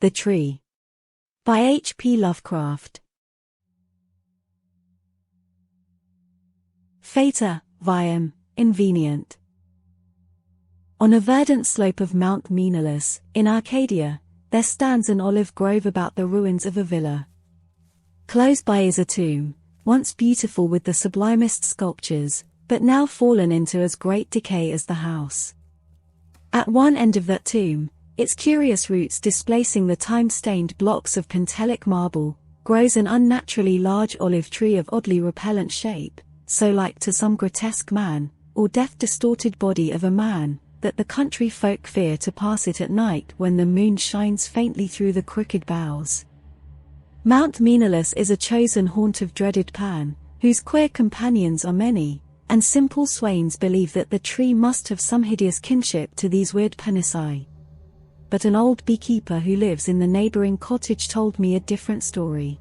The Tree. By H.P. Lovecraft. Fata, viam, invenient. On a verdant slope of Mount Maenalus, in Arcadia, there stands an olive grove about the ruins of a villa. Close by is a tomb, once beautiful with the sublimest sculptures, but now fallen into as great decay as the house. At one end of that tomb, its curious roots displacing the time-stained blocks of Pentelic marble, grows an unnaturally large olive tree of oddly repellent shape, so like to some grotesque man, or death-distorted body of a man, that the country folk fear to pass it at night when the moon shines faintly through the crooked boughs. Mount Maenalus is a chosen haunt of dreaded Pan, whose queer companions are many, and simple swains believe that the tree must have some hideous kinship to these weird Panisai. But an old beekeeper who lives in the neighboring cottage told me a different story.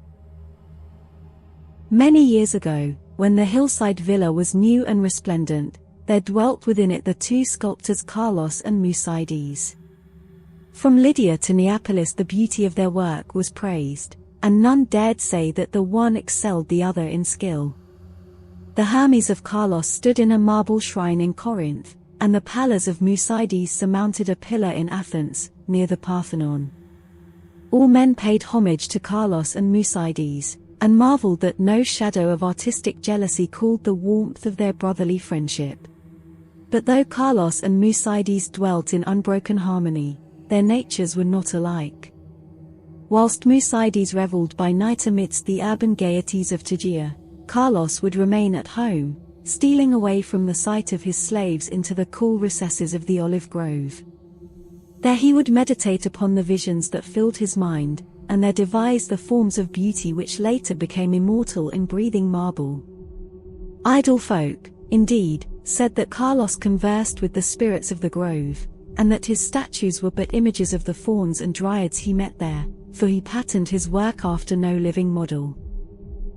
Many years ago, when the hillside villa was new and resplendent, there dwelt within it the two sculptors Carlos and Mucides. From Lydia to Neapolis the beauty of their work was praised, and none dared say that the one excelled the other in skill. The Hermes of Carlos stood in a marble shrine in Corinth, and the Pallas of Mucides surmounted a pillar in Athens, near the Parthenon. All men paid homage to Carlos and Mucides, and marveled that no shadow of artistic jealousy cooled the warmth of their brotherly friendship. But though Carlos and Mucides dwelt in unbroken harmony, their natures were not alike. Whilst Mucides revelled by night amidst the urban gaieties of Tegea, Carlos would remain at home, stealing away from the sight of his slaves into the cool recesses of the olive grove. There he would meditate upon the visions that filled his mind, and there devise the forms of beauty which later became immortal in breathing marble. Idle folk, indeed, said that Carlos conversed with the spirits of the grove, and that his statues were but images of the fauns and dryads he met there, for he patterned his work after no living model.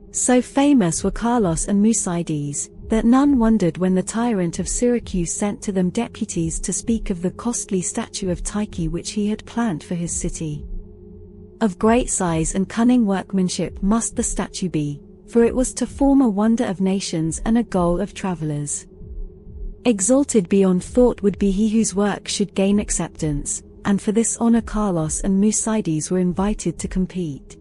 So famous were Carlos and Mucides, that none wondered when the tyrant of Syracuse sent to them deputies to speak of the costly statue of Tyche which he had planned for his city. Of great size and cunning workmanship must the statue be, for it was to form a wonder of nations and a goal of travelers. Exalted beyond thought would be he whose work should gain acceptance, and for this honor Carlos and Mucides were invited to compete.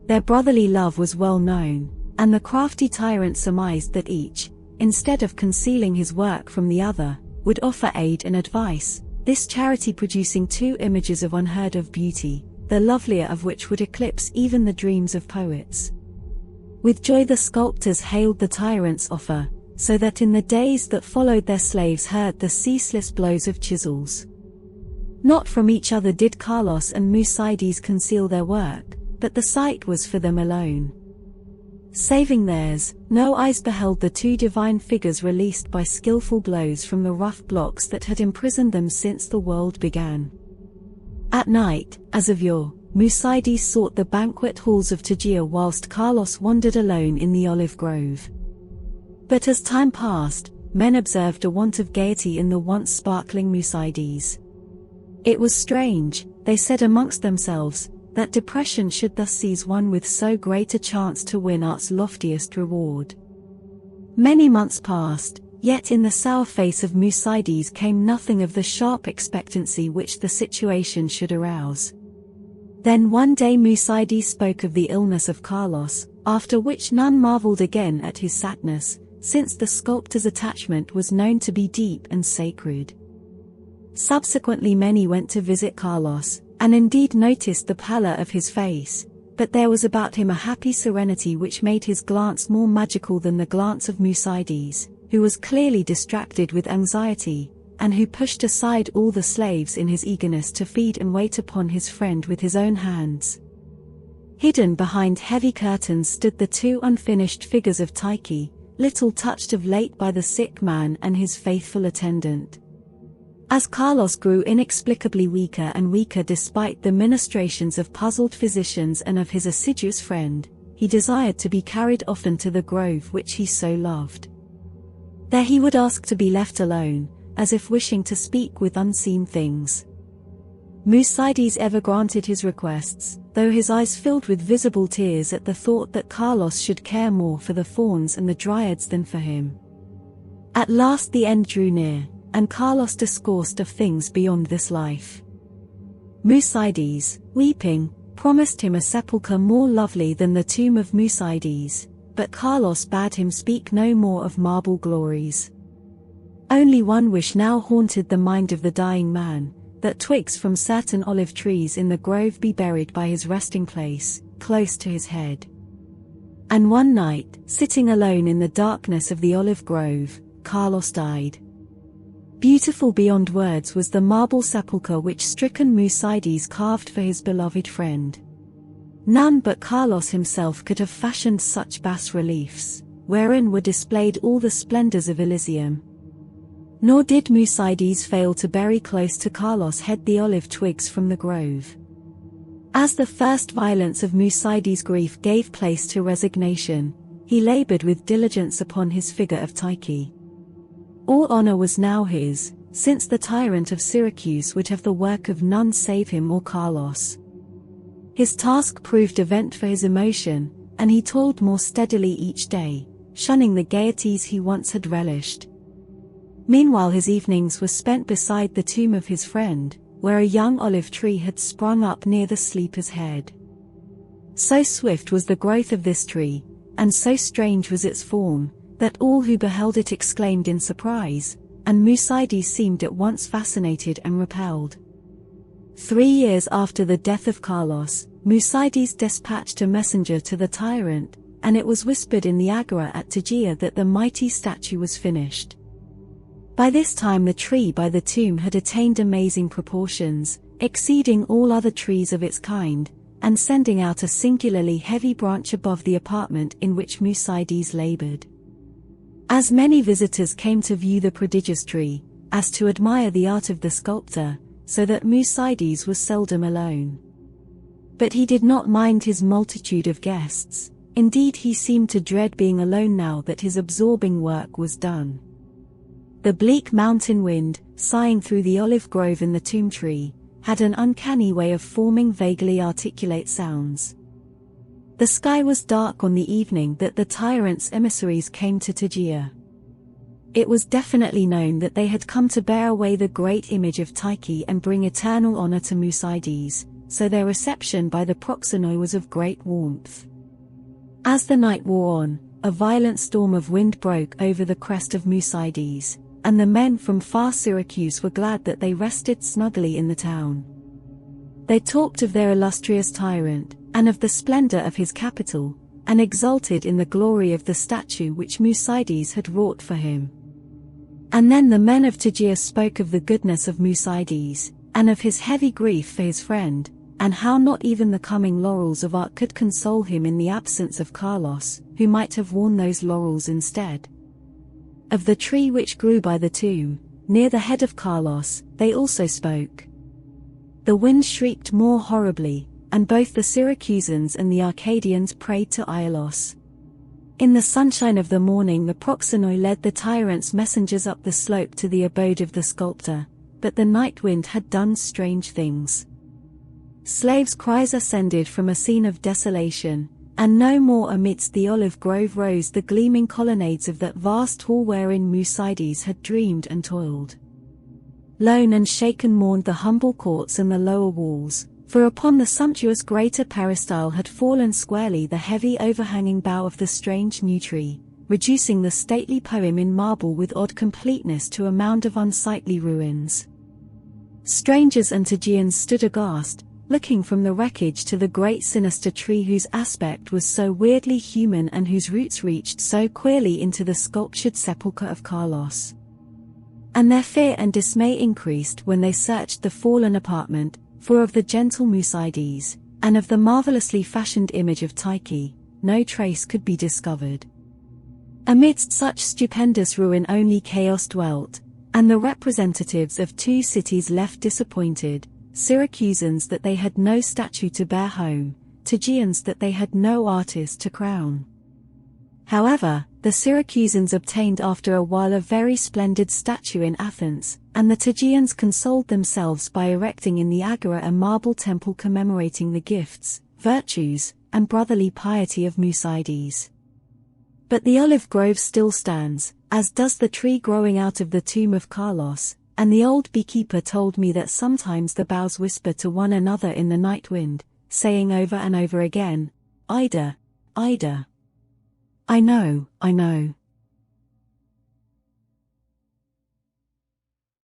Their brotherly love was well known, and the crafty tyrant surmised that each, instead of concealing his work from the other, would offer aid and advice, this charity producing two images of unheard of beauty, the lovelier of which would eclipse even the dreams of poets. With joy the sculptors hailed the tyrant's offer, so that in the days that followed their slaves heard the ceaseless blows of chisels. Not from each other did Carlos and Mucides conceal their work, but the sight was for them alone. Saving theirs, no eyes beheld the two divine figures released by skillful blows from the rough blocks that had imprisoned them since the world began. At night, as of yore, Mucides sought the banquet halls of Tegea whilst Carlos wandered alone in the olive grove. But as time passed, men observed a want of gaiety in the once sparkling Mucides. It was strange, they said amongst themselves, that depression should thus seize one with so great a chance to win art's loftiest reward. Many months passed, yet in the sour face of Mucides came nothing of the sharp expectancy which the situation should arouse. Then one day Mucides spoke of the illness of Carlos, after which none marveled again at his sadness, since the sculptor's attachment was known to be deep and sacred. Subsequently many went to visit Carlos, and indeed noticed the pallor of his face, but there was about him a happy serenity which made his glance more magical than the glance of Mucides, who was clearly distracted with anxiety, and who pushed aside all the slaves in his eagerness to feed and wait upon his friend with his own hands. Hidden behind heavy curtains stood the two unfinished figures of Tyche, little touched of late by the sick man and his faithful attendant. As Carlos grew inexplicably weaker and weaker despite the ministrations of puzzled physicians and of his assiduous friend, he desired to be carried often to the grove which he so loved. There he would ask to be left alone, as if wishing to speak with unseen things. Mucides ever granted his requests, though his eyes filled with visible tears at the thought that Carlos should care more for the fauns and the dryads than for him. At last the end drew near, and Carlos discoursed of things beyond this life. Mucides, weeping, promised him a sepulchre more lovely than the tomb of Mucides, but Carlos bade him speak no more of marble glories. Only one wish now haunted the mind of the dying man, that twigs from certain olive trees in the grove be buried by his resting place, close to his head. And one night, sitting alone in the darkness of the olive grove, Carlos died. Beautiful beyond words was the marble sepulchre which stricken Mucides carved for his beloved friend. None but Carlos himself could have fashioned such bas-reliefs, wherein were displayed all the splendors of Elysium. Nor did Mucides fail to bury close to Carlos' head the olive twigs from the grove. As the first violence of Mucides' grief gave place to resignation, he labored with diligence upon his figure of Tyche. All honor was now his, since the tyrant of Syracuse would have the work of none save him or Carlos. His task proved a vent for his emotion, and he toiled more steadily each day, shunning the gaieties he once had relished. Meanwhile his evenings were spent beside the tomb of his friend, where a young olive tree had sprung up near the sleeper's head. So swift was the growth of this tree, and so strange was its form, that all who beheld it exclaimed in surprise, and Mucides seemed at once fascinated and repelled. 3 years after the death of Carlos, Mucides dispatched a messenger to the tyrant, and it was whispered in the agora at Tegea that the mighty statue was finished. By this time the tree by the tomb had attained amazing proportions, exceeding all other trees of its kind, and sending out a singularly heavy branch above the apartment in which Mucides labored. As many visitors came to view the prodigious tree, as to admire the art of the sculptor, so that Mucides was seldom alone. But he did not mind his multitude of guests, indeed he seemed to dread being alone now that his absorbing work was done. The bleak mountain wind, sighing through the olive grove in the tomb tree, had an uncanny way of forming vaguely articulate sounds. The sky was dark on the evening that the tyrant's emissaries came to Tegea. It was definitely known that they had come to bear away the great image of Tyche and bring eternal honor to Mucides, so their reception by the proxenoi was of great warmth. As the night wore on, a violent storm of wind broke over the crest of Mucides, and the men from far Syracuse were glad that they rested snugly in the town. They talked of their illustrious tyrant, and of the splendor of his capital, and exulted in the glory of the statue which Mucides had wrought for him. And then the men of Tegea spoke of the goodness of Mucides, and of his heavy grief for his friend, and how not even the coming laurels of art could console him in the absence of Carlos, who might have worn those laurels instead. Of the tree which grew by the tomb, near the head of Carlos, they also spoke. The wind shrieked more horribly, and both the Syracusans and the Arcadians prayed to Aiolos. In the sunshine of the morning the proxenoi led the tyrant's messengers up the slope to the abode of the sculptor, but the night wind had done strange things. Slaves' cries ascended from a scene of desolation, and no more amidst the olive grove rose the gleaming colonnades of that vast hall wherein Mucides had dreamed and toiled. Lone and shaken mourned the humble courts and the lower walls, for upon the sumptuous greater peristyle had fallen squarely the heavy overhanging bough of the strange new tree, reducing the stately poem in marble with odd completeness to a mound of unsightly ruins. Strangers and Tegeans stood aghast, looking from the wreckage to the great sinister tree whose aspect was so weirdly human and whose roots reached so queerly into the sculptured sepulchre of Carlos. And their fear and dismay increased when they searched the fallen apartment, for of the gentle Mucides, and of the marvelously fashioned image of Tyche, no trace could be discovered. Amidst such stupendous ruin only chaos dwelt, and the representatives of 2 cities left disappointed, Syracusans that they had no statue to bear home, Tegeans that they had no artist to crown. However, the Syracusans obtained after a while a very splendid statue in Athens, and the Tegeans consoled themselves by erecting in the Agora a marble temple commemorating the gifts, virtues, and brotherly piety of Mucides. But the olive grove still stands, as does the tree growing out of the tomb of Carlos, and the old beekeeper told me that sometimes the boughs whisper to one another in the night wind, saying over and over again, "Ida, Ida." I know, I know.